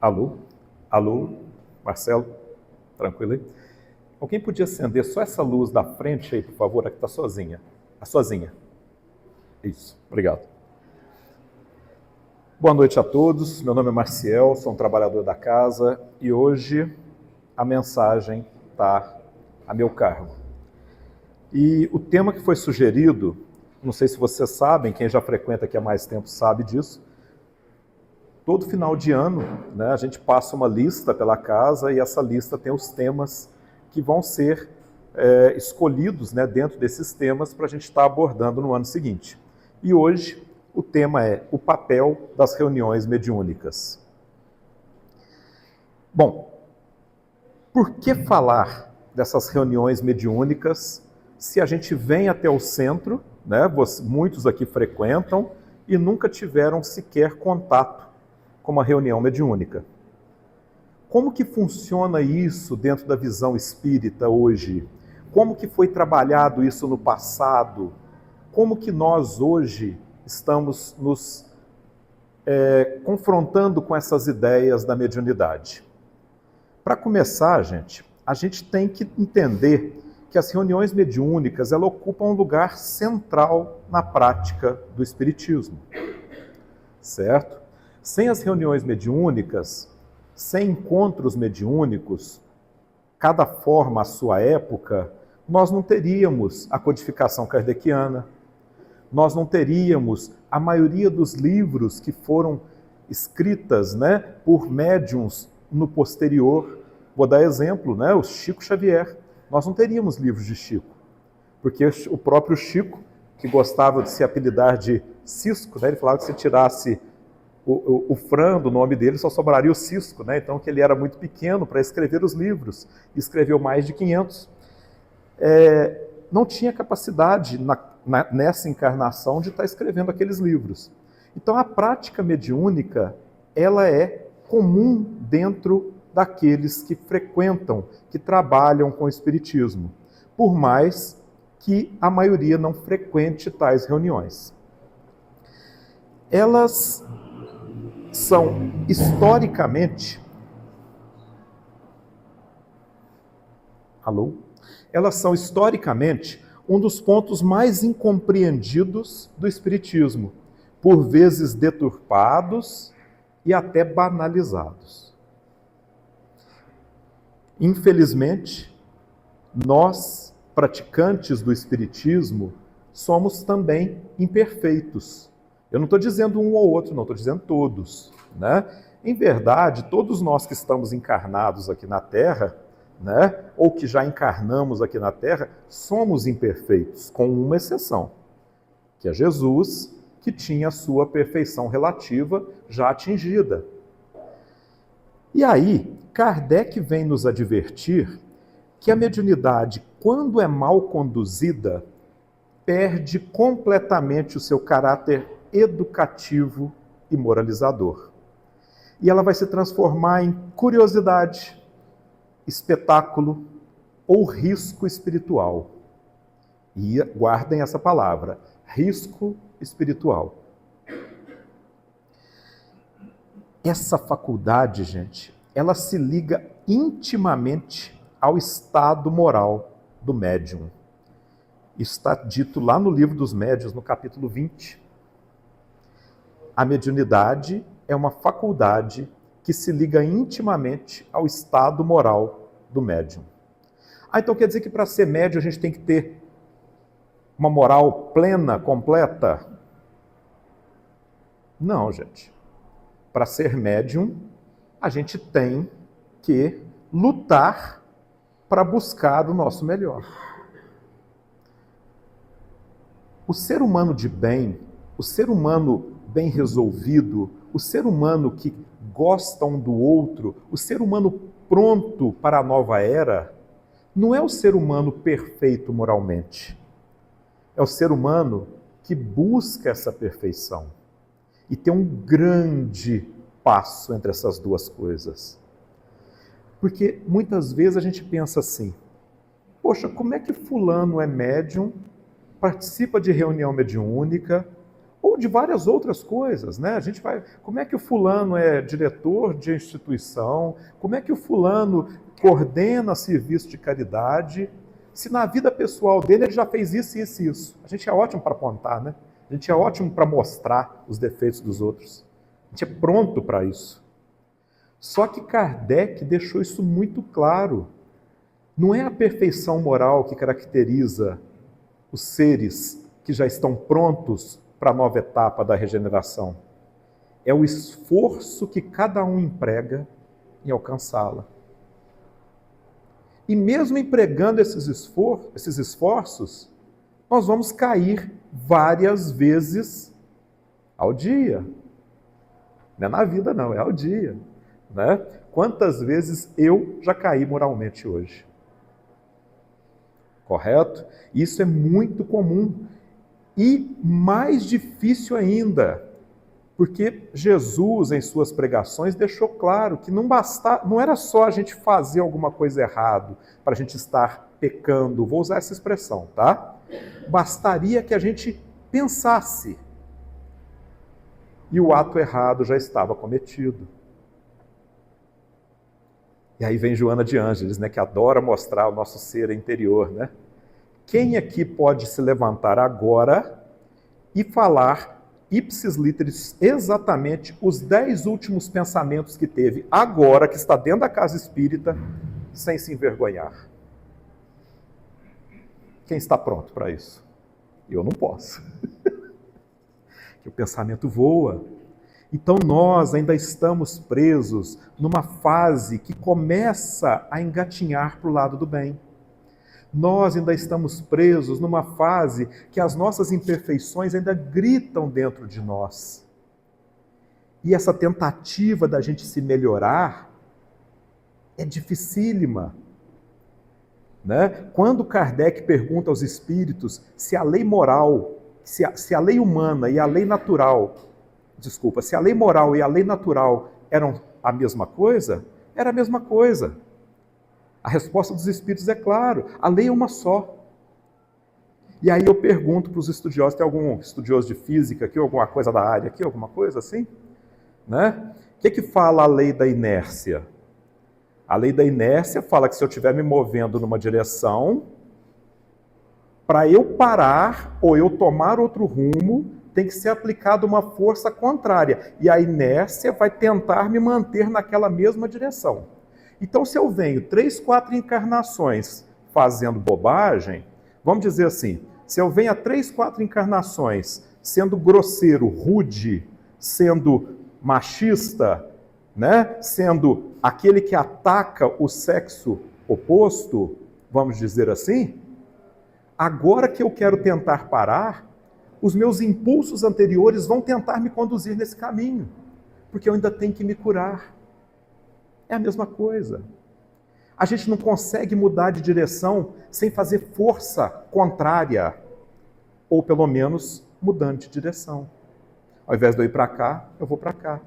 Alô? Alô? Marcelo? Tranquilo aí? Alguém podia acender só essa luz da frente aí, por favor? Aqui está sozinha. A sozinha. Isso, obrigado. Boa noite a todos. Meu nome é Marciel, sou um trabalhador da casa e hoje a mensagem está a meu cargo. E o tema que foi sugerido, não sei se vocês sabem, quem já frequenta aqui há mais tempo sabe disso, todo final de ano, né, a gente passa uma lista pela casa e essa lista tem os temas que vão ser escolhidos, né, dentro desses temas para a gente estar abordando no ano seguinte. E hoje o tema é o papel das reuniões mediúnicas. Bom, por que falar dessas reuniões mediúnicas se a gente vem até o centro, né, muitos aqui frequentam e nunca tiveram sequer contato com uma reunião mediúnica? Como que funciona isso dentro da visão espírita hoje? Como que foi trabalhado isso no passado? Como que nós hoje estamos nos confrontando com essas ideias da mediunidade? Para começar, a gente tem que entender que as reuniões mediúnicas elas ocupam um lugar central na prática do espiritismo, certo? Sem as reuniões mediúnicas, sem encontros mediúnicos, cada forma à sua época, nós não teríamos a codificação kardeciana, nós não teríamos a maioria dos livros que foram escritas, né, por médiuns no posterior. Vou dar exemplo, né, o Chico Xavier. Nós não teríamos livros de Chico, porque o próprio Chico, que gostava de se apelidar de Cisco, né, ele falava que se tirasse o Fran do nome dele, só sobraria o Cisco, né? Então que ele era muito pequeno para escrever os livros, escreveu mais de 500. Não tinha capacidade nessa encarnação de estar escrevendo aqueles livros. Então a prática mediúnica, ela é comum dentro daqueles que frequentam, que trabalham com o espiritismo, por mais que a maioria não frequente tais reuniões. Elas são historicamente, elas são historicamente um dos pontos mais incompreendidos do espiritismo, por vezes deturpados e até banalizados. Infelizmente, nós, praticantes do espiritismo, somos também imperfeitos. Eu não estou dizendo um ou outro, não, estou dizendo todos, né? Em verdade, todos nós que estamos encarnados aqui na Terra, né, ou que já encarnamos aqui na Terra, somos imperfeitos, com uma exceção, que é Jesus, que tinha a sua perfeição relativa já atingida. E aí, Kardec vem nos advertir que a mediunidade, quando é mal conduzida, perde completamente o seu caráter educativo e moralizador. E ela vai se transformar em curiosidade, espetáculo ou risco espiritual. E guardem essa palavra, risco espiritual. Essa faculdade, ela se liga intimamente ao estado moral do médium. Isso está dito lá no Livro dos Médiuns, no capítulo 20. A mediunidade é uma faculdade que se liga intimamente ao estado moral do médium. Então quer dizer que para ser médium a gente tem que ter uma moral plena, completa? Não, Para ser médium, a gente tem que lutar para buscar o nosso melhor. O ser humano de bem, o ser humano bem resolvido, o ser humano que gosta um do outro, o ser humano pronto para a nova era, não é o ser humano perfeito moralmente. É o ser humano que busca essa perfeição. E tem um grande passo entre essas duas coisas. Porque muitas vezes a gente pensa assim, poxa, como é que fulano é médium, participa de reunião mediúnica, Ou de várias outras coisas, né? A gente vai, como é que o fulano é diretor de instituição? Como é que o fulano coordena serviço de caridade? Se na vida pessoal dele ele já fez isso, isso e isso. A gente é ótimo para apontar, né? A gente é ótimo para mostrar os defeitos dos outros. A gente é pronto para isso. Só que Kardec deixou isso muito claro. Não é a perfeição moral que caracteriza os seres que já estão prontos para a nova etapa da regeneração. É o esforço que cada um emprega em alcançá-la. E mesmo empregando esses esforços, nós vamos cair várias vezes ao dia. Não é na vida não, é ao dia. Né? Quantas vezes eu já caí moralmente hoje? Correto? Isso é muito comum. E mais difícil ainda, porque Jesus, em suas pregações, deixou claro que não era só a gente fazer alguma coisa errada para a gente estar pecando, vou usar essa expressão, tá? Bastaria que a gente pensasse e o ato errado já estava cometido. E aí vem Joana de Ângeles, né, que adora mostrar o nosso ser interior, né? Quem aqui pode se levantar agora e falar ipsis literis exatamente os 10 últimos pensamentos que teve agora, que está dentro da casa espírita, sem se envergonhar? Quem está pronto para isso? Eu não posso. Que o pensamento voa. Então nós ainda estamos presos numa fase que começa a engatinhar para o lado do bem. Nós ainda estamos presos numa fase que as nossas imperfeições ainda gritam dentro de nós. E essa tentativa da gente se melhorar é dificílima. Né? Quando Kardec pergunta aos espíritos se a lei moral, se a lei humana e a lei natural, se a lei moral e a lei natural eram a mesma coisa, era a mesma coisa. A resposta dos espíritos é claro, a lei é uma só. E aí eu pergunto para os estudiosos, tem algum estudioso de física aqui, alguma coisa da área aqui, alguma coisa assim? Né? O que fala a lei da inércia? A lei da inércia fala que se eu estiver me movendo numa direção, para eu parar ou eu tomar outro rumo, tem que ser aplicada uma força contrária. E a inércia vai tentar me manter naquela mesma direção. Então, se eu venho 3, 4 encarnações fazendo bobagem, vamos dizer assim, se eu venho a 3, 4 encarnações sendo grosseiro, rude, sendo machista, né? Sendo aquele que ataca o sexo oposto, vamos dizer assim, agora que eu quero tentar parar, os meus impulsos anteriores vão tentar me conduzir nesse caminho, porque eu ainda tenho que me curar. É a mesma coisa. A gente não consegue mudar de direção sem fazer força contrária, ou pelo menos mudando de direção. Ao invés de eu ir para cá, eu vou para cá.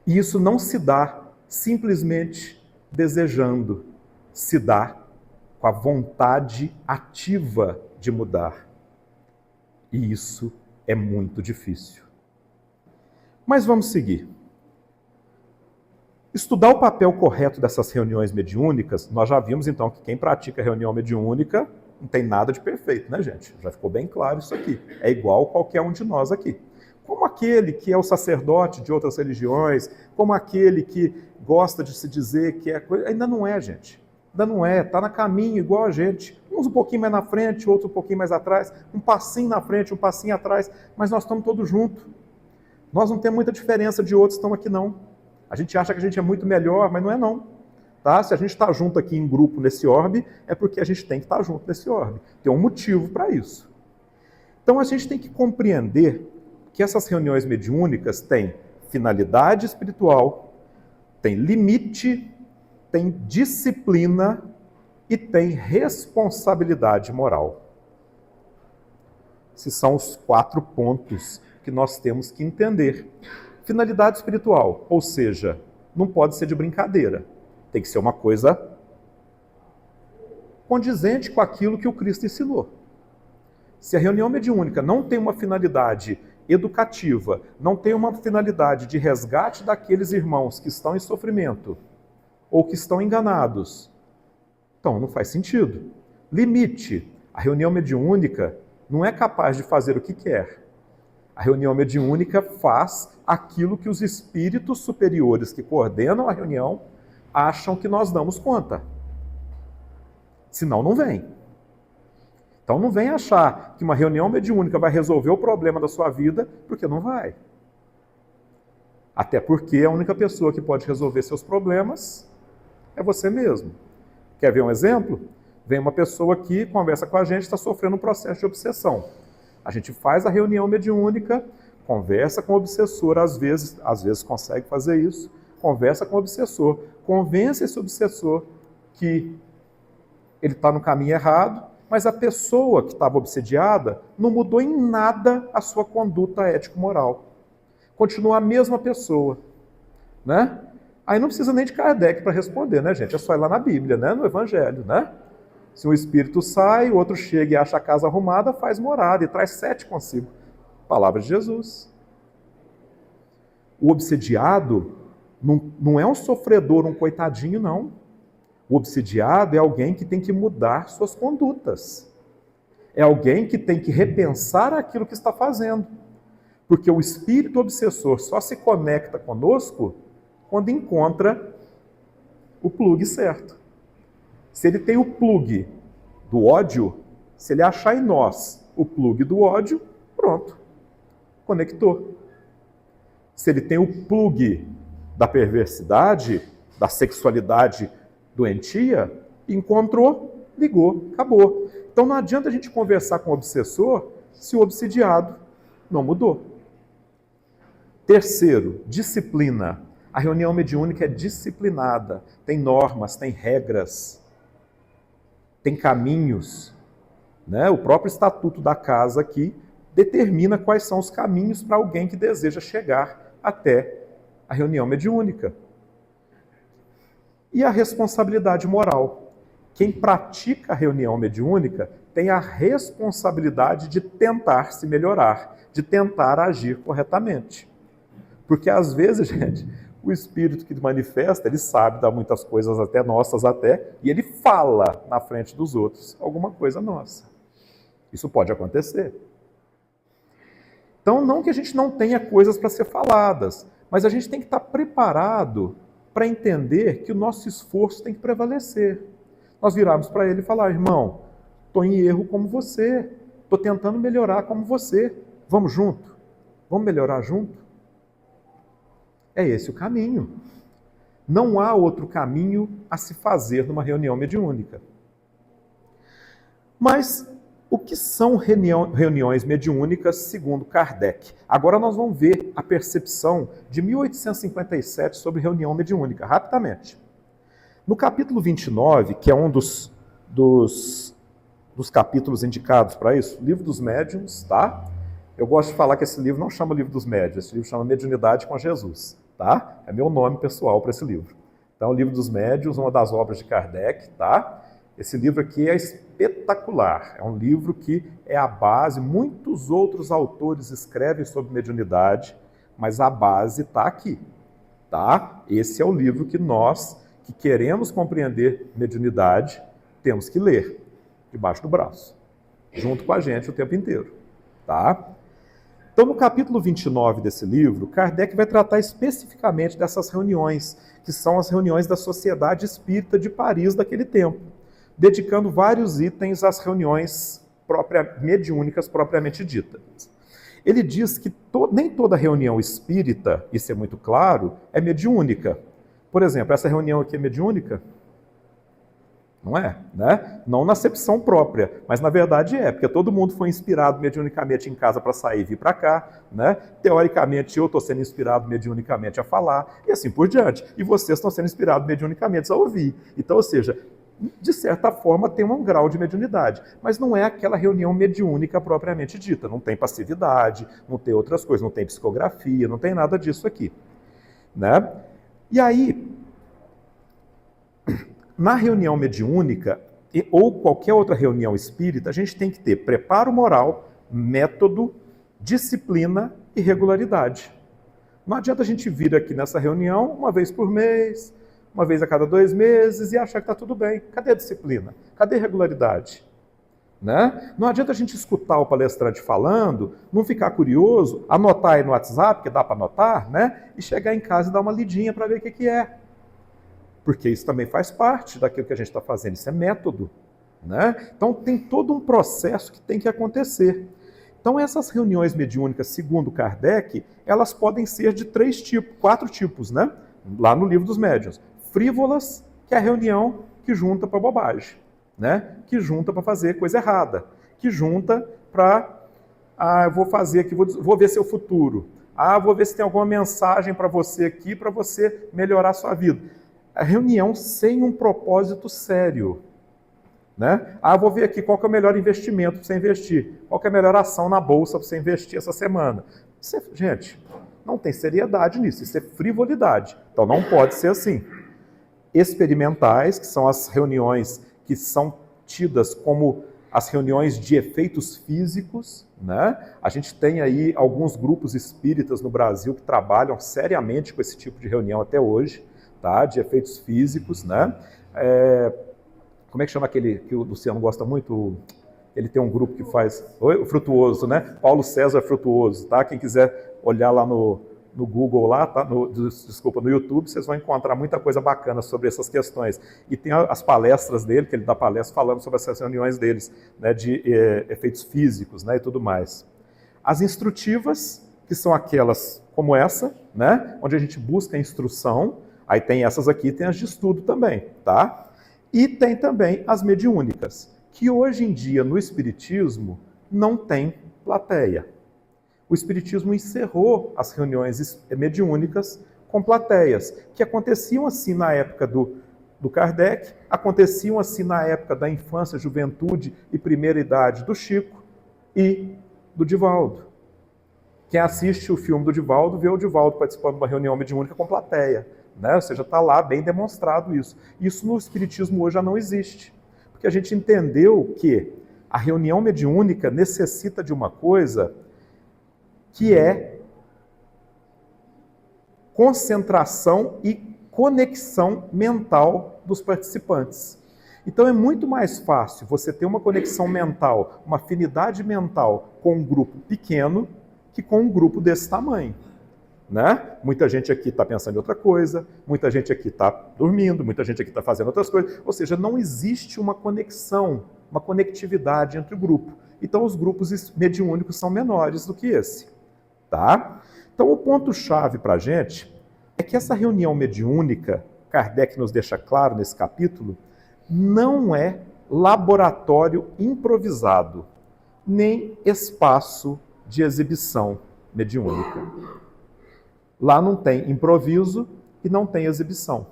E isso não se dá simplesmente desejando, se dá com a vontade ativa de mudar. E isso é muito difícil. Mas vamos seguir. Estudar o papel correto dessas reuniões mediúnicas, nós já vimos então que quem pratica reunião mediúnica não tem nada de perfeito, né, gente? Já ficou bem claro isso aqui. É igual qualquer um de nós aqui. Como aquele que é o sacerdote de outras religiões, como aquele que gosta de se dizer que é coisa, ainda não é, gente. Ainda não é, está no caminho igual a gente. Uns um pouquinho mais na frente, outros um pouquinho mais atrás, um passinho na frente, um passinho atrás, mas nós estamos todos juntos. Nós não temos muita diferença de outros que estão aqui, não. A gente acha que a gente é muito melhor, mas não é não. Tá? Se a gente está junto aqui em grupo nesse orbe, é porque a gente tem que estar junto nesse orbe. Tem um motivo para isso. Então a gente tem que compreender que essas reuniões mediúnicas têm finalidade espiritual, têm limite, têm disciplina e têm responsabilidade moral. Esses são os 4 pontos que nós temos que entender. Finalidade espiritual, ou seja, não pode ser de brincadeira. Tem que ser uma coisa condizente com aquilo que o Cristo ensinou. Se a reunião mediúnica não tem uma finalidade educativa, não tem uma finalidade de resgate daqueles irmãos que estão em sofrimento ou que estão enganados, então não faz sentido. Limite. A reunião mediúnica não é capaz de fazer o que quer. A reunião mediúnica faz aquilo que os espíritos superiores que coordenam a reunião acham que nós damos conta. Senão não vem. Então não vem achar que uma reunião mediúnica vai resolver o problema da sua vida, porque não vai. Até porque a única pessoa que pode resolver seus problemas é você mesmo. Quer ver um exemplo? Vem uma pessoa aqui, conversa com a gente, está sofrendo um processo de obsessão. A gente faz a reunião mediúnica, conversa com o obsessor, às vezes consegue fazer isso, conversa com o obsessor, convence esse obsessor que ele está no caminho errado, mas a pessoa que estava obsediada não mudou em nada a sua conduta ético-moral. Continua a mesma pessoa, né? Aí não precisa nem de Kardec para responder, né, gente? É só ir lá na Bíblia, né? No Evangelho, né? Se um espírito sai, o outro chega e acha a casa arrumada, faz morada e traz 7 consigo. Palavra de Jesus. O obsediado não é um sofredor, um coitadinho, não. O obsediado é alguém que tem que mudar suas condutas. É alguém que tem que repensar aquilo que está fazendo. Porque o espírito obsessor só se conecta conosco quando encontra o plug certo. Se ele tem o plug do ódio, se ele achar em nós o plug do ódio, pronto, conectou. Se ele tem o plug da perversidade, da sexualidade doentia, encontrou, ligou, acabou. Então não adianta a gente conversar com o obsessor se o obsidiado não mudou. Terceiro, disciplina. A reunião mediúnica é disciplinada, tem normas, tem regras, tem caminhos, né? O próprio estatuto da casa aqui determina quais são os caminhos para alguém que deseja chegar até a reunião mediúnica. E a responsabilidade moral. Quem pratica a reunião mediúnica tem a responsabilidade de tentar se melhorar, de tentar agir corretamente. Porque às vezes, gente, o espírito que manifesta, ele sabe dar muitas coisas até nossas até, e ele fala na frente dos outros alguma coisa nossa. Isso pode acontecer. Então, não que a gente não tenha coisas para ser faladas, mas a gente tem que estar preparado para entender que o nosso esforço tem que prevalecer. Nós virarmos para ele e falar, irmão, estou em erro como você, estou tentando melhorar como você, vamos junto? Vamos melhorar junto? É esse o caminho. Não há outro caminho a se fazer numa reunião mediúnica. Mas o que são reuniões mediúnicas segundo Kardec? Agora nós vamos ver a percepção de 1857 sobre reunião mediúnica, rapidamente. No capítulo 29, que é um dos capítulos indicados para isso, Livro dos Médiuns, tá? Eu gosto de falar que esse livro não chama Livro dos Médiuns, esse livro chama Mediunidade com Jesus, tá? É meu nome pessoal para esse livro. Então, o Livro dos Médiuns, uma das obras de Kardec, tá? Esse livro aqui é espetacular, é um livro que é a base, muitos outros autores escrevem sobre mediunidade, mas a base está aqui, tá? Esse é o livro que nós, que queremos compreender mediunidade, temos que ler, debaixo do braço, junto com a gente o tempo inteiro, tá? Então, no capítulo 29 desse livro, Kardec vai tratar especificamente dessas reuniões, que são as reuniões da Sociedade Espírita de Paris daquele tempo, dedicando vários itens às reuniões mediúnicas propriamente ditas. Ele diz que nem toda reunião espírita, isso é muito claro, é mediúnica. Por exemplo, essa reunião aqui é mediúnica? Não é, né? Não na acepção própria, mas na verdade é, porque todo mundo foi inspirado mediunicamente em casa para sair e vir para cá, né? Teoricamente eu estou sendo inspirado mediunicamente a falar, e assim por diante. E vocês estão sendo inspirados mediunicamente a ouvir. Então, ou seja, de certa forma tem um grau de mediunidade, mas não é aquela reunião mediúnica propriamente dita. Não tem passividade, não tem outras coisas, não tem psicografia, não tem nada disso aqui, né? E aí, na reunião mediúnica, ou qualquer outra reunião espírita, a gente tem que ter preparo moral, método, disciplina e regularidade. Não adianta a gente vir aqui nessa reunião uma vez por mês, uma vez a cada 2 meses e achar que está tudo bem. Cadê a disciplina? Cadê a regularidade? Né? Não adianta a gente escutar o palestrante falando, não ficar curioso, anotar aí no WhatsApp, que dá para anotar, né? E chegar em casa e dar uma lidinha para ver o que é. Porque isso também faz parte daquilo que a gente está fazendo, isso é método. Né? Então tem todo um processo que tem que acontecer. Então essas reuniões mediúnicas, segundo Kardec, elas podem ser de 4 tipos, né? Lá no Livro dos Médiuns. Frívolas, que é a reunião que junta para bobagem, né? Que junta para fazer coisa errada, que junta para, eu vou fazer aqui, vou ver seu futuro, vou ver se tem alguma mensagem para você aqui, para você melhorar a sua vida. A reunião sem um propósito sério. Né? Vou ver aqui qual que é o melhor investimento para você investir, qual que é a melhor ação na bolsa para você investir essa semana. Gente, não tem seriedade nisso, isso é frivolidade. Então não pode ser assim. Experimentais, que são as reuniões que são tidas como as reuniões de efeitos físicos, né? A gente tem aí alguns grupos espíritas no Brasil que trabalham seriamente com esse tipo de reunião até hoje, tá? De efeitos físicos, né? Como é que chama aquele que o Luciano gosta muito? Ele tem um grupo que faz... O Frutuoso, né? Paulo César Frutuoso, tá? Quem quiser olhar lá no Google, lá, tá? No YouTube, vocês vão encontrar muita coisa bacana sobre essas questões. E tem as palestras dele, que ele dá palestra falando sobre essas reuniões deles, né? De efeitos físicos, né? E tudo mais. As instrutivas, que são aquelas como essa, né? Onde a gente busca instrução. Aí tem essas aqui, tem as de estudo também, tá? E tem também as mediúnicas, que hoje em dia no Espiritismo não tem plateia. O Espiritismo encerrou as reuniões mediúnicas com plateias, que aconteciam assim na época do Kardec, aconteciam assim na época da infância, juventude e primeira idade do Chico e do Divaldo. Quem assiste o filme do Divaldo vê o Divaldo participando de uma reunião mediúnica com plateia. Né? Ou seja, está lá bem demonstrado isso. Isso no Espiritismo hoje já não existe. Porque a gente entendeu que a reunião mediúnica necessita de uma coisa que é concentração e conexão mental dos participantes. Então é muito mais fácil você ter uma conexão mental, uma afinidade mental com um grupo pequeno que com um grupo desse tamanho. Né? Muita gente aqui está pensando em outra coisa, muita gente aqui está dormindo, muita gente aqui está fazendo outras coisas. Ou seja, não existe uma conexão, uma conectividade entre o grupo. Então os grupos mediúnicos são menores do que esse. Tá? Então o ponto-chave para a gente é que essa reunião mediúnica, Kardec nos deixa claro nesse capítulo, não é laboratório improvisado, nem espaço de exibição mediúnica. Lá não tem improviso e não tem exibição.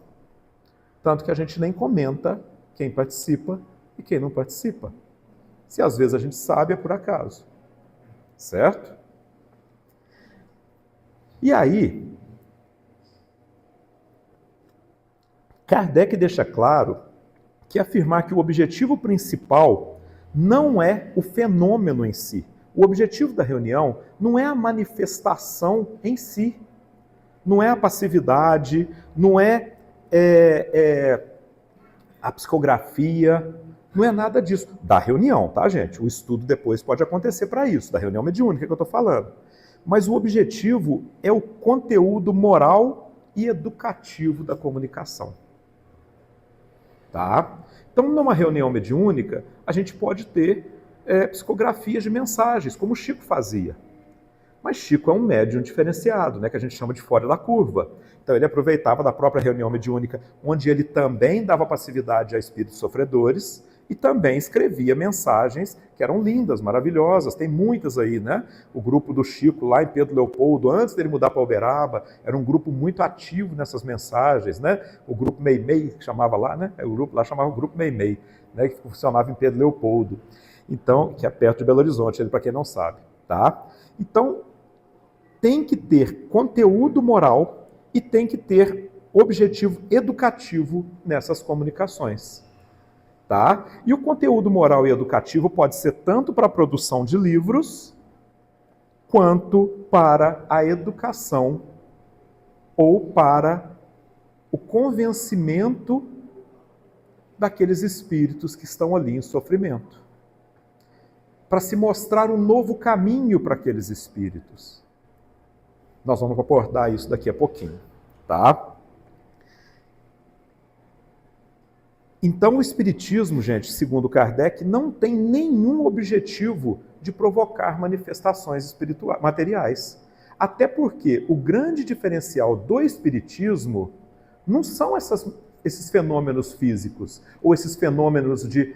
Tanto que a gente nem comenta quem participa e quem não participa. Se às vezes a gente sabe, é por acaso. Certo? E aí, Kardec deixa claro que afirmar que o objetivo principal não é o fenômeno em si. O objetivo da reunião não é a manifestação em si. Não é a passividade, não é, a psicografia, não é nada disso. Da reunião, tá, gente? O estudo depois pode acontecer para isso, da reunião mediúnica que eu estou falando. Mas o objetivo é o conteúdo moral e educativo da comunicação. Tá? Então, numa reunião mediúnica, a gente pode ter psicografias de mensagens, como o Chico fazia. Mas Chico é um médium diferenciado, né, que a gente chama de fora da curva. Então ele aproveitava da própria reunião mediúnica, onde ele também dava passividade a espíritos sofredores e também escrevia mensagens que eram lindas, maravilhosas. Tem muitas aí, né? O grupo do Chico lá em Pedro Leopoldo, antes dele mudar para Uberaba, era um grupo muito ativo nessas mensagens, né? O grupo Meimei, que chamava lá, né? O grupo lá chamava o grupo Meimei, né? Que funcionava em Pedro Leopoldo. Então, que é perto de Belo Horizonte, para quem não sabe, tá? Então, tem que ter conteúdo moral e tem que ter objetivo educativo nessas comunicações. tá? E o conteúdo moral e educativo pode ser tanto para a produção de livros, quanto para a educação ou para o convencimento daqueles espíritos que estão ali em sofrimento. Para se mostrar um novo caminho para aqueles espíritos. Nós vamos abordar isso daqui a pouquinho, tá? Então o espiritismo, gente, segundo Kardec, não tem nenhum objetivo de provocar manifestações espirituais, materiais. Até porque o grande diferencial do espiritismo não são esses fenômenos físicos, ou esses fenômenos de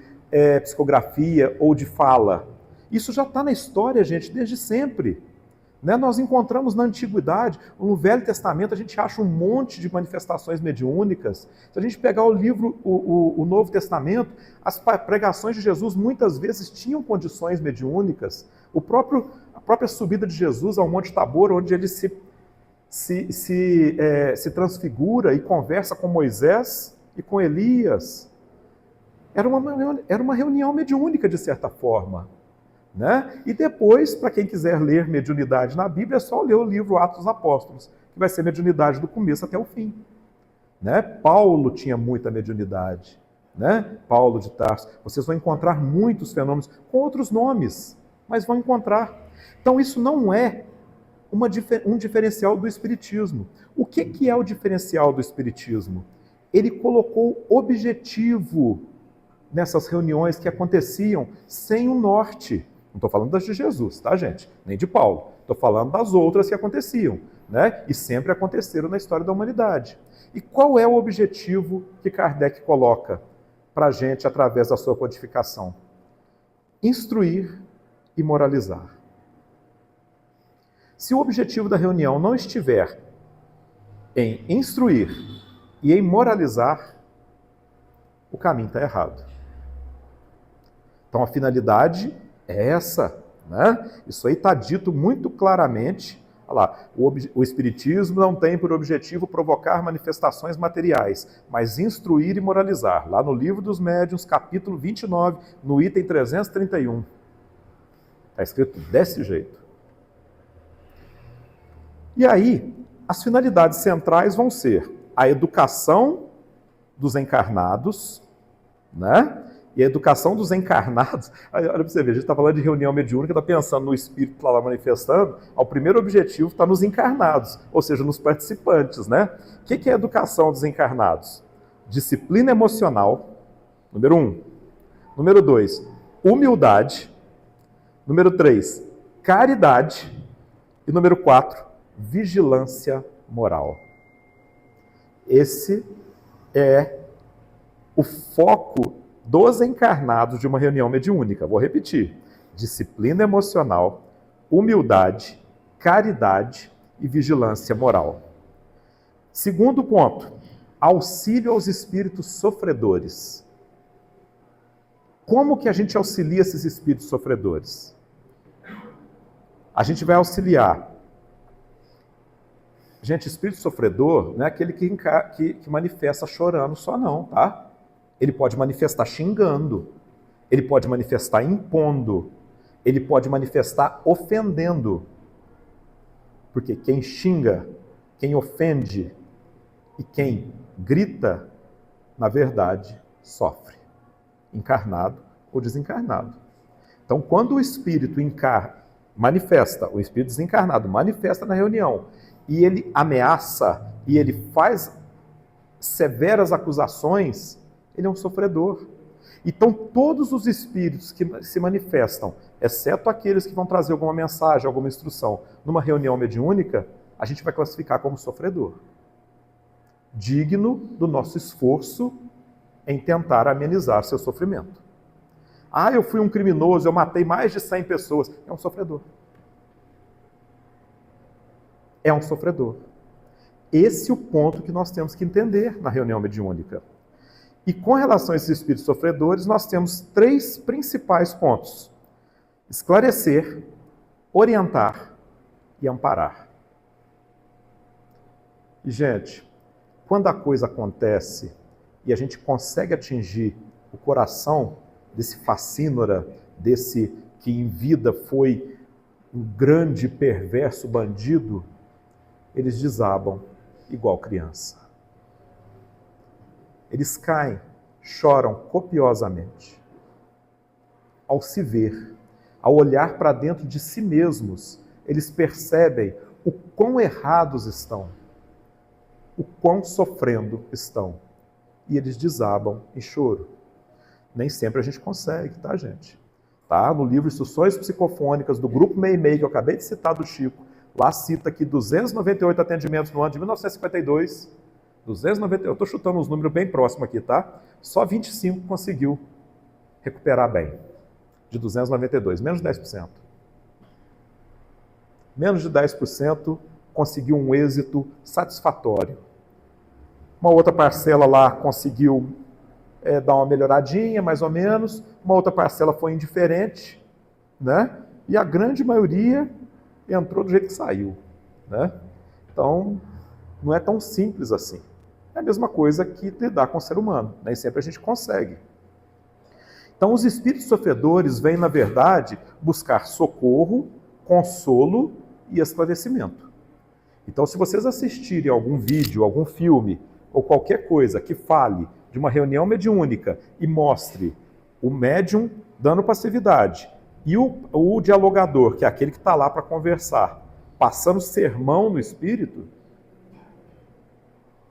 psicografia ou de fala. Isso já está na história, gente, desde sempre. Né? Nós encontramos na Antiguidade, no Velho Testamento, a gente acha um monte de manifestações mediúnicas. Se a gente pegar o livro, o Novo Testamento, as pregações de Jesus muitas vezes tinham condições mediúnicas. A própria subida de Jesus ao Monte Tabor, onde ele se transfigura e conversa com Moisés e com Elias, era uma reunião mediúnica, de certa forma. Né? E depois, para quem quiser ler mediunidade na Bíblia, é só ler o livro Atos dos Apóstolos, que vai ser mediunidade do começo até o fim. Né? Paulo tinha muita mediunidade. Né? Paulo de Tarso. Vocês vão encontrar muitos fenômenos com outros nomes, mas vão encontrar. Então isso não é um diferencial do Espiritismo. O que é o diferencial do Espiritismo? Ele colocou objetivo nessas reuniões que aconteciam sem um norte. Não estou falando das de Jesus, tá, gente? Nem de Paulo. Estou falando das outras que aconteciam, né? E sempre aconteceram na história da humanidade. E qual é o objetivo que Kardec coloca para a gente através da sua codificação? Instruir e moralizar. Se o objetivo da reunião não estiver em instruir e em moralizar, o caminho está errado. Então a finalidade é essa, né? Isso aí está dito muito claramente. Olha lá, o Espiritismo não tem por objetivo provocar manifestações materiais, mas instruir e moralizar. Lá no Livro dos Médiuns, capítulo 29, no item 331. Está escrito desse jeito. E aí, as finalidades centrais vão ser a educação dos encarnados, né? E a educação dos encarnados, olha para você ver, a gente está falando de reunião mediúnica, está pensando no espírito que está lá manifestando, o primeiro objetivo está nos encarnados, ou seja, nos participantes, né? O que é a educação dos encarnados? Disciplina emocional, número 1. Número 2, humildade. Número 3, caridade. E número 4, vigilância moral. Esse é o foco dos encarnados de uma reunião mediúnica. Vou repetir. Disciplina emocional, humildade, caridade e vigilância moral. Segundo ponto, auxílio aos espíritos sofredores. Como que a gente auxilia esses espíritos sofredores? A gente vai auxiliar. Gente, espírito sofredor não é aquele que manifesta chorando só não, tá? Ele pode manifestar xingando, ele pode manifestar impondo, ele pode manifestar ofendendo. Porque quem xinga, quem ofende e quem grita, na verdade, sofre, encarnado ou desencarnado. Então, quando o espírito manifesta, o espírito desencarnado manifesta na reunião, e ele ameaça, e ele faz severas acusações, ele é um sofredor. Então, todos os espíritos que se manifestam, exceto aqueles que vão trazer alguma mensagem, alguma instrução, numa reunião mediúnica, a gente vai classificar como sofredor. Digno do nosso esforço em tentar amenizar seu sofrimento. Ah, eu fui um criminoso, eu matei mais de 100 pessoas. É um sofredor. É um sofredor. Esse é o ponto que nós temos que entender na reunião mediúnica. E com relação a esses espíritos sofredores, nós temos 3 principais pontos: esclarecer, orientar e amparar. E, gente, quando a coisa acontece e a gente consegue atingir o coração desse facínora, desse que em vida foi um grande perverso bandido, eles desabam igual criança. Eles caem, choram copiosamente. Ao se ver, ao olhar para dentro de si mesmos, eles percebem o quão errados estão, o quão sofrendo estão. E eles desabam em choro. Nem sempre a gente consegue, tá, gente? Tá? No livro Instruções Psicofônicas do Grupo Meimei, que eu acabei de citar do Chico, lá cita que 298 atendimentos no ano de 1952, 290, eu estou chutando uns números bem próximos aqui, tá? Só 25 conseguiu recuperar bem, de 292, menos de 10%. Menos de 10% conseguiu um êxito satisfatório. Uma outra parcela lá conseguiu dar uma melhoradinha, mais ou menos. Uma outra parcela foi indiferente, né? E a grande maioria entrou do jeito que saiu, né? Então, não é tão simples assim. É a mesma coisa que lidar com o ser humano. Nem sempre a gente consegue. Então, os espíritos sofredores vêm, na verdade, buscar socorro, consolo e esclarecimento. Então, se vocês assistirem algum vídeo, algum filme, ou qualquer coisa que fale de uma reunião mediúnica e mostre o médium dando passividade e o dialogador, que é aquele que está lá para conversar, passando sermão no espírito,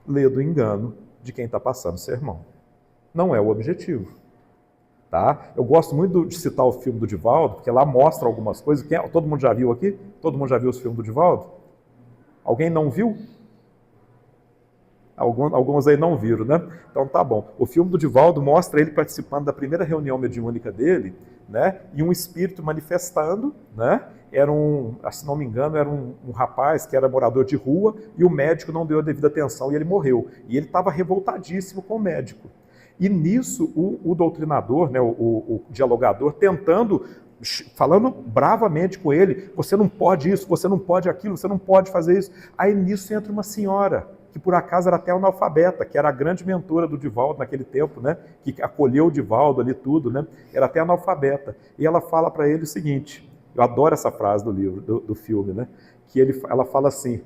lê do engano de quem está passando sermão. Não é o objetivo. Tá? Eu gosto muito de citar o filme do Divaldo, porque lá mostra algumas coisas. Todo mundo já viu aqui? Todo mundo já viu os filmes do Divaldo? Alguém não viu? Alguns aí não viram, né? Então tá bom. O filme do Divaldo mostra ele participando da primeira reunião mediúnica dele, né? E um espírito manifestando, né? Se não me engano, era um rapaz que era morador de rua e o médico não deu a devida atenção e ele morreu. E ele estava revoltadíssimo com o médico. E nisso o doutrinador, né, o dialogador, falando bravamente com ele, você não pode isso, você não pode aquilo, você não pode fazer isso. Aí nisso entra uma senhora, que por acaso era até analfabeta, que era a grande mentora do Divaldo naquele tempo, né, que acolheu o Divaldo ali tudo, né, era até analfabeta. E ela fala para ele o seguinte, eu adoro essa frase do livro, do filme, né, que ela fala assim,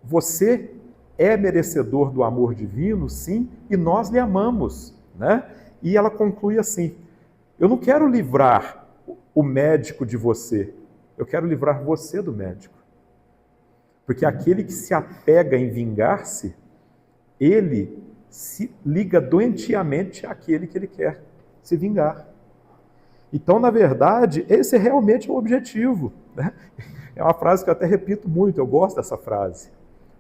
você é merecedor do amor divino, sim, e nós lhe amamos, né? E ela conclui assim, eu não quero livrar o médico de você, eu quero livrar você do médico. Porque aquele que se apega em vingar-se, ele se liga doentiamente àquele que ele quer se vingar. Então, na verdade, esse é realmente o objetivo, né? É uma frase que eu até repito muito, eu gosto dessa frase.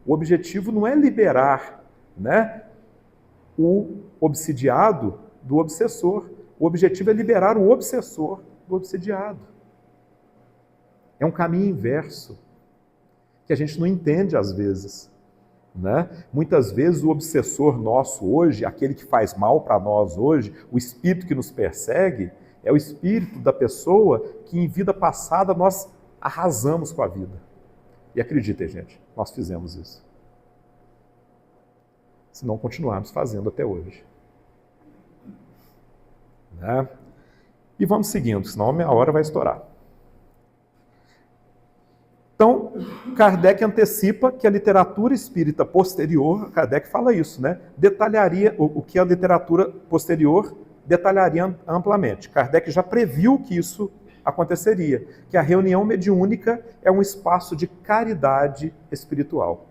O objetivo não é liberar, né, o obsidiado do obsessor. O objetivo é liberar o obsessor do obsidiado. É um caminho inverso, que a gente não entende às vezes, né? Muitas vezes o obsessor nosso hoje, aquele que faz mal para nós hoje, o espírito que nos persegue, é o espírito da pessoa que em vida passada nós arrasamos com a vida. E acreditem, gente, nós fizemos isso. Se não continuarmos fazendo até hoje. Né? E vamos seguindo, senão a minha hora vai estourar. Então, Kardec antecipa que a literatura espírita posterior, Kardec fala isso, né? Detalharia o que a literatura posterior detalharia amplamente. Kardec já previu que isso aconteceria, que a reunião mediúnica é um espaço de caridade espiritual.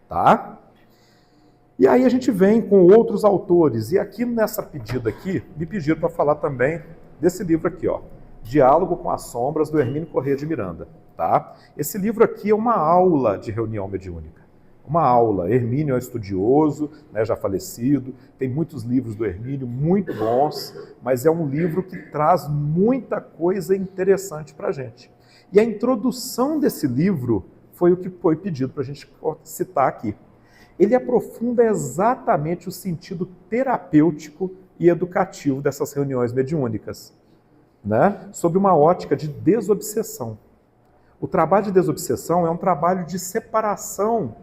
Tá? E aí a gente vem com outros autores, e aqui nessa pedida aqui, me pediram para falar também desse livro aqui, ó, Diálogo com as Sombras, do Hermínio Corrêa de Miranda. Tá? Esse livro aqui é uma aula de reunião mediúnica. Uma aula. Hermínio é um estudioso, né, já falecido, tem muitos livros do Hermínio, muito bons, mas é um livro que traz muita coisa interessante para a gente. E a introdução desse livro foi o que foi pedido para a gente citar aqui. Ele aprofunda exatamente o sentido terapêutico e educativo dessas reuniões mediúnicas, né, sob uma ótica de desobsessão. O trabalho de desobsessão é um trabalho de separação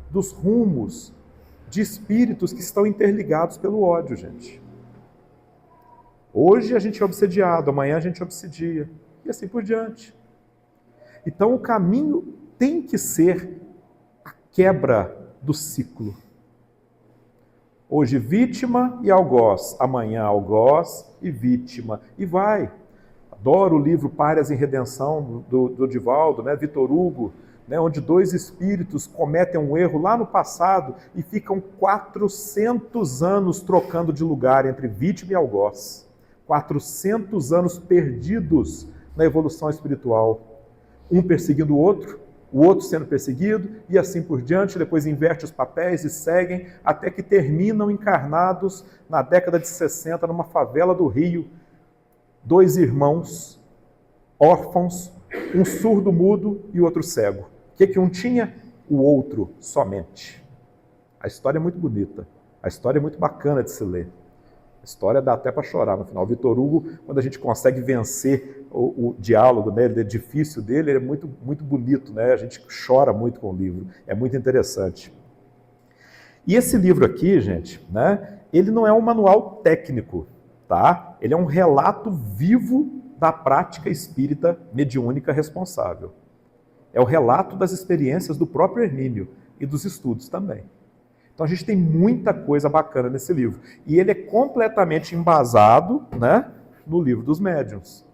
dos rumos de espíritos que estão interligados pelo ódio, gente. Hoje a gente é obsediado, amanhã a gente obsedia, e assim por diante. Então o caminho tem que ser a quebra do ciclo. Hoje vítima e algoz, amanhã algoz e vítima, e vai. Adoro o livro Párias em Redenção, do Divaldo, né? Vitor Hugo, né? Onde dois espíritos cometem um erro lá no passado e ficam 400 anos trocando de lugar entre vítima e algoz. 400 anos perdidos na evolução espiritual. Um perseguindo o outro sendo perseguido, e assim por diante, depois inverte os papéis e seguem, até que terminam encarnados na década de 60, numa favela do Rio, dois irmãos, órfãos, um surdo-mudo e outro cego. O que um tinha? O outro somente. A história é muito bonita, a história é muito bacana de se ler. A história dá até para chorar no final. Vitor Hugo, quando a gente consegue vencer o diálogo, né, o difícil dele, ele é muito, muito bonito, né? A gente chora muito com o livro, é muito interessante. E esse livro aqui, gente, né, ele não é um manual técnico, tá? Ele é um relato vivo da prática espírita mediúnica responsável. É o relato das experiências do próprio Hermínio e dos estudos também. Então a gente tem muita coisa bacana nesse livro. E ele é completamente embasado, né, no Livro dos Médiuns.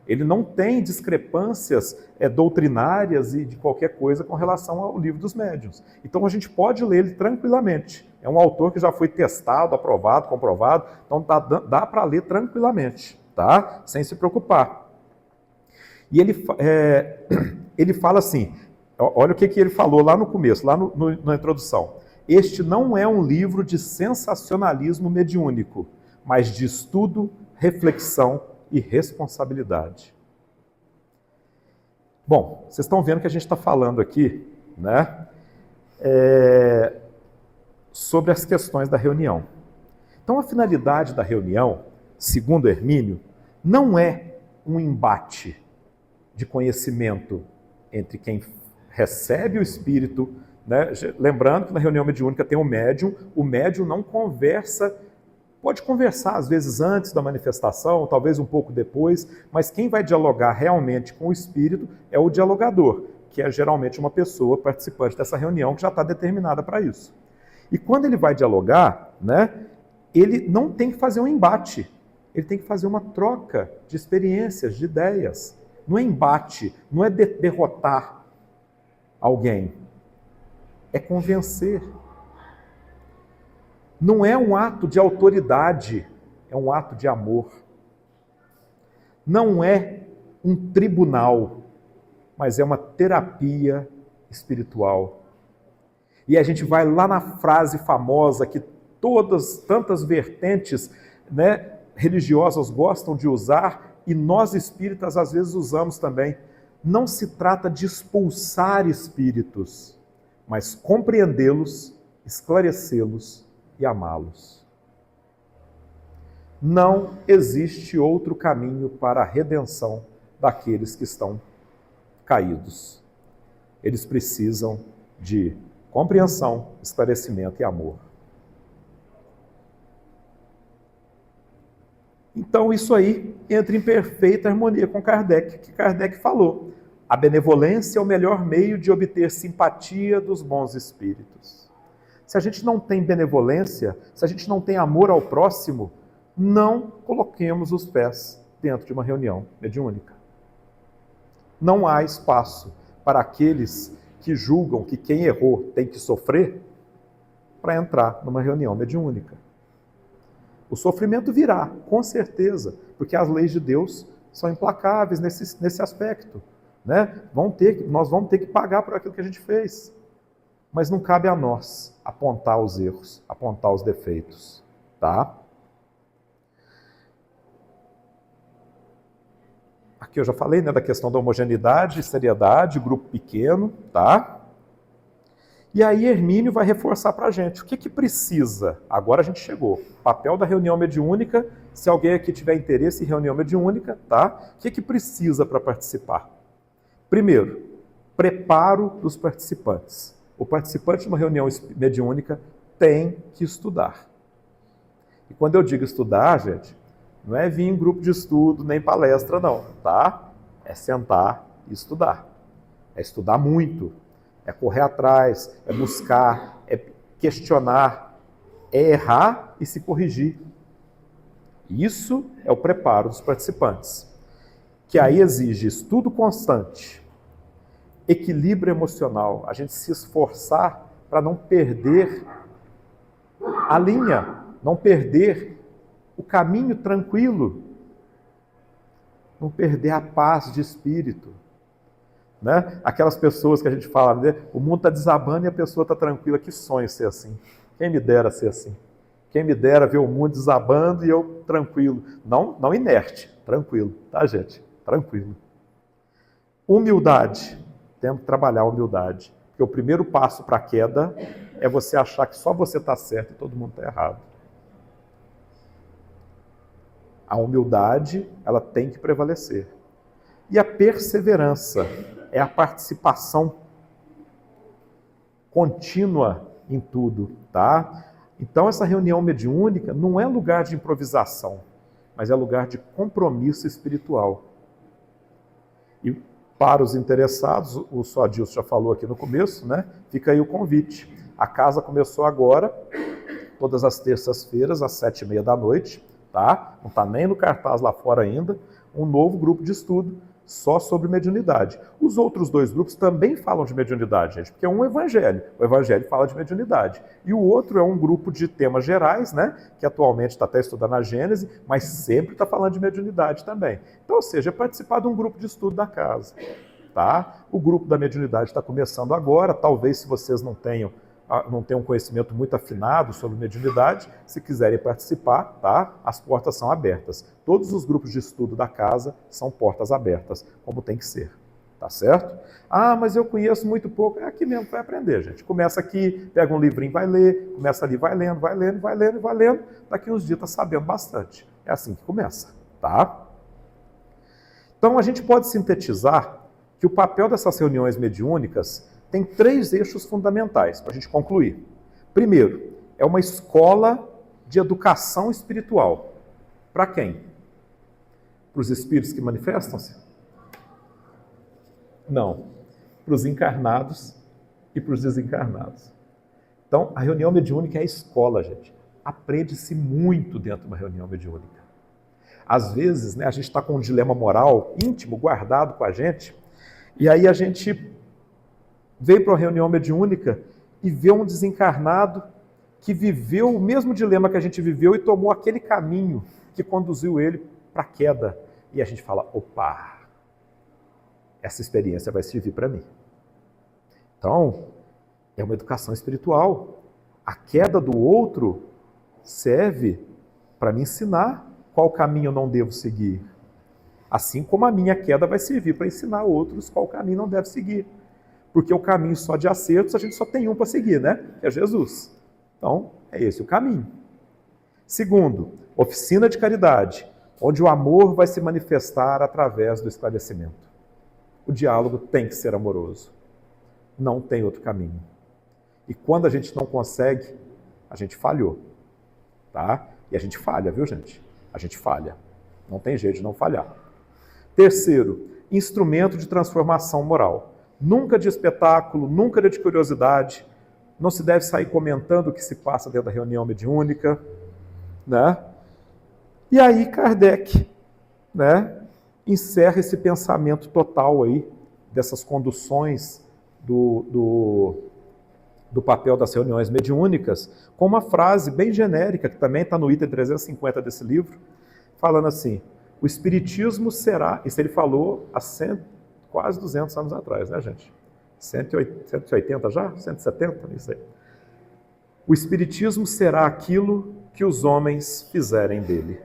Ele não tem discrepâncias doutrinárias e de qualquer coisa com relação ao Livro dos Médiuns. Então a gente pode ler ele tranquilamente. É um autor que já foi testado, aprovado, comprovado, então dá para ler tranquilamente, tá? Sem se preocupar. E ele fala assim, olha o que ele falou lá no começo, lá na introdução. Este não é um livro de sensacionalismo mediúnico, mas de estudo, reflexão e responsabilidade. Bom, vocês estão vendo que a gente está falando aqui, né, sobre as questões da reunião. Então, a finalidade da reunião, segundo Hermínio, não é um embate de conhecimento entre quem recebe o espírito, né? Lembrando que na reunião mediúnica tem o médium não conversa, pode conversar às vezes antes da manifestação, talvez um pouco depois, mas quem vai dialogar realmente com o espírito é o dialogador, que é geralmente uma pessoa participante dessa reunião que já está determinada para isso. E quando ele vai dialogar, né, ele não tem que fazer um embate, ele tem que fazer uma troca de experiências, de ideias. Não é embate, não é derrotar alguém, é convencer. Não é um ato de autoridade, é um ato de amor. Não é um tribunal, mas é uma terapia espiritual. E a gente vai lá na frase famosa que tantas vertentes, né, religiosas gostam de usar, e nós espíritas às vezes usamos também. Não se trata de expulsar espíritos, mas compreendê-los, esclarecê-los e amá-los. Não existe outro caminho para a redenção daqueles que estão caídos. Eles precisam de compreensão, esclarecimento e amor. Então isso aí entra em perfeita harmonia com Kardec, que Kardec falou. A benevolência é o melhor meio de obter simpatia dos bons espíritos. Se a gente não tem benevolência, se a gente não tem amor ao próximo, não coloquemos os pés dentro de uma reunião mediúnica. Não há espaço para aqueles que julgam que quem errou tem que sofrer para entrar numa reunião mediúnica. O sofrimento virá, com certeza, porque as leis de Deus são implacáveis nesse aspecto. Né? Nós vamos ter que pagar por aquilo que a gente fez. Mas não cabe a nós apontar os erros, apontar os defeitos. Tá? Aqui eu já falei, né, da questão da homogeneidade, seriedade, grupo pequeno. Tá? E aí Hermínio vai reforçar para a gente. O que precisa? Agora a gente chegou. Papel da reunião mediúnica, se alguém aqui tiver interesse em reunião mediúnica, tá? O que precisa para participar? Primeiro, preparo dos participantes. O participante de uma reunião mediúnica tem que estudar. E quando eu digo estudar, gente, Não é vir em grupo de estudo, nem palestra, não, tá? É sentar e estudar. É estudar muito. É correr atrás, é buscar, é questionar, é errar e se corrigir. Isso é o preparo dos participantes, que aí exige estudo constante, equilíbrio emocional, a gente se esforçar para não perder a linha, não perder o caminho tranquilo, não perder a paz de espírito. Né? Aquelas pessoas que a gente fala, né? O mundo está desabando e a pessoa está tranquila. Que sonho ser assim. Quem me dera ser assim. Quem me dera ver o mundo desabando e eu tranquilo. Não inerte, tranquilo, tá, gente? Tranquilo. Humildade. Temos que trabalhar a humildade. Porque o primeiro passo para a queda é você achar que só você está certo e todo mundo está errado. A humildade, ela tem que prevalecer. E a perseverança é a participação contínua em tudo, tá? Então essa reunião mediúnica não é lugar de improvisação, mas é lugar de compromisso espiritual. E para os interessados, o Sr. Adilson já falou aqui no começo, né? Fica aí o convite. A casa começou agora, todas as terças-feiras, às 7h30 da noite, tá? Não está nem no cartaz lá fora ainda, um novo grupo de estudo só sobre mediunidade. Os outros dois grupos também falam de mediunidade, gente, porque é um evangelho. O evangelho fala de mediunidade. E o outro é um grupo de temas gerais, né, que atualmente está até estudando a Gênese, mas sempre está falando de mediunidade também. Então, ou seja, é participar de um grupo de estudo da casa. Tá? O grupo da mediunidade está começando agora, talvez se vocês não tenham um conhecimento muito afinado sobre mediunidade, se quiserem participar, tá? As portas são abertas. Todos os grupos de estudo da casa são portas abertas, como tem que ser. Tá certo? Ah, mas eu conheço muito pouco. É aqui mesmo que vai aprender, gente. Começa aqui, pega um livrinho, vai ler, começa ali, vai lendo, vai lendo, vai lendo, vai lendo. Daqui uns dias está sabendo bastante. É assim que começa, tá? Então a gente pode sintetizar que o papel dessas reuniões mediúnicas tem 3 eixos fundamentais para a gente concluir. Primeiro, é uma escola de educação espiritual. Para quem? Para os espíritos que manifestam-se? Não. Para os encarnados e para os desencarnados. Então, a reunião mediúnica é a escola, gente. Aprende-se muito dentro de uma reunião mediúnica. Às vezes, né, a gente está com um dilema moral íntimo, guardado com a gente, e aí a gente veio para uma reunião mediúnica e vê um desencarnado que viveu o mesmo dilema que a gente viveu e tomou aquele caminho que conduziu ele para a queda. E a gente fala, opa, essa experiência vai servir para mim. Então, é uma educação espiritual. A queda do outro serve para me ensinar qual caminho eu não devo seguir. Assim como a minha queda vai servir para ensinar outros qual caminho não deve seguir. Porque o caminho só de acertos, a gente só tem um para seguir, né? Que é Jesus. Então, é esse o caminho. Segundo, oficina de caridade, onde o amor vai se manifestar através do esclarecimento. O diálogo tem que ser amoroso. Não tem outro caminho. E quando a gente não consegue, a gente falhou. Tá? E a gente falha, viu, gente? A gente falha. Não tem jeito de não falhar. Terceiro, instrumento de transformação moral. Nunca de espetáculo, nunca de curiosidade. Não se deve sair comentando o que se passa dentro da reunião mediúnica. Né? E aí Kardec, né, encerra esse pensamento total aí, dessas conduções do papel das reuniões mediúnicas, com uma frase bem genérica, que também está no item 350 desse livro, falando assim, o Espiritismo será, isso ele falou há quase 200 anos atrás, né, gente? 180 já? 170? Isso aí. O Espiritismo será aquilo que os homens fizerem dele.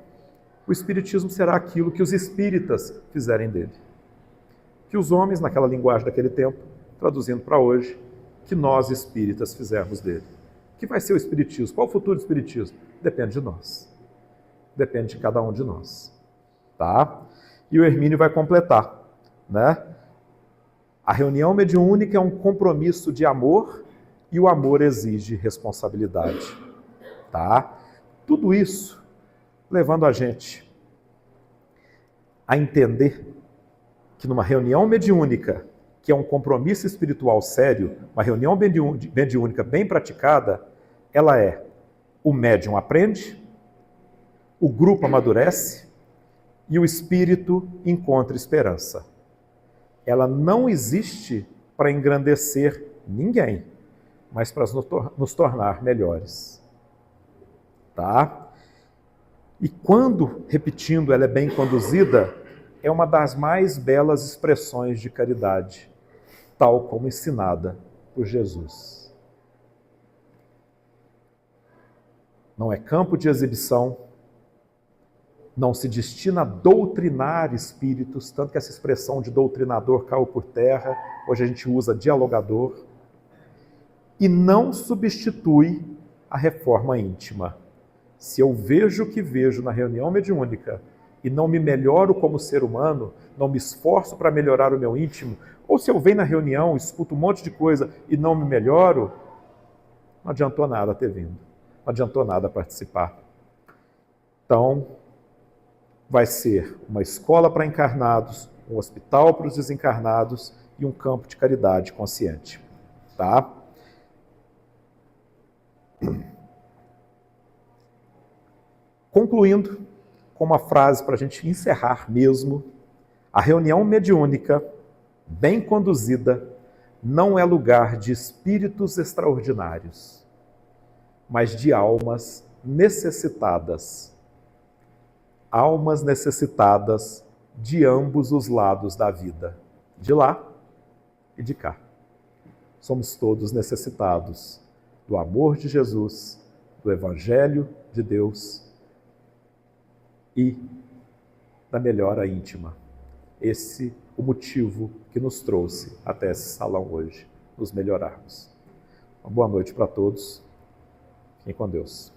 O Espiritismo será aquilo que os espíritas fizerem dele. Que os homens, naquela linguagem daquele tempo, traduzindo para hoje, que nós espíritas fizermos dele. O que vai ser o Espiritismo? Qual o futuro do Espiritismo? Depende de nós. Depende de cada um de nós. Tá? E o Hermínio vai completar, né? A reunião mediúnica é um compromisso de amor e o amor exige responsabilidade. Tá? Tudo isso levando a gente a entender que numa reunião mediúnica, que é um compromisso espiritual sério, uma reunião mediúnica bem praticada, ela é: o médium aprende, o grupo amadurece e o espírito encontra esperança. Ela não existe para engrandecer ninguém, mas para nos tornar melhores. Tá? E quando, repetindo, ela é bem conduzida, é uma das mais belas expressões de caridade, tal como ensinada por Jesus. Não é campo de exibição, não se destina a doutrinar espíritos, tanto que essa expressão de doutrinador caiu por terra, hoje a gente usa dialogador, e não substitui a reforma íntima. Se eu vejo o que vejo na reunião mediúnica e não me melhoro como ser humano, não me esforço para melhorar o meu íntimo, ou se eu venho na reunião, escuto um monte de coisa e não me melhoro, não adiantou nada ter vindo, não adiantou nada participar. Então, vai ser uma escola para encarnados, um hospital para os desencarnados e um campo de caridade consciente. Tá? Concluindo com uma frase para a gente encerrar mesmo: a reunião mediúnica, bem conduzida, não é lugar de espíritos extraordinários, mas de almas necessitadas. Almas necessitadas de ambos os lados da vida, de lá e de cá. Somos todos necessitados do amor de Jesus, do Evangelho de Deus e da melhora íntima. Esse é o motivo que nos trouxe até esse salão hoje, nos melhorarmos. Uma boa noite para todos. Fiquem com Deus.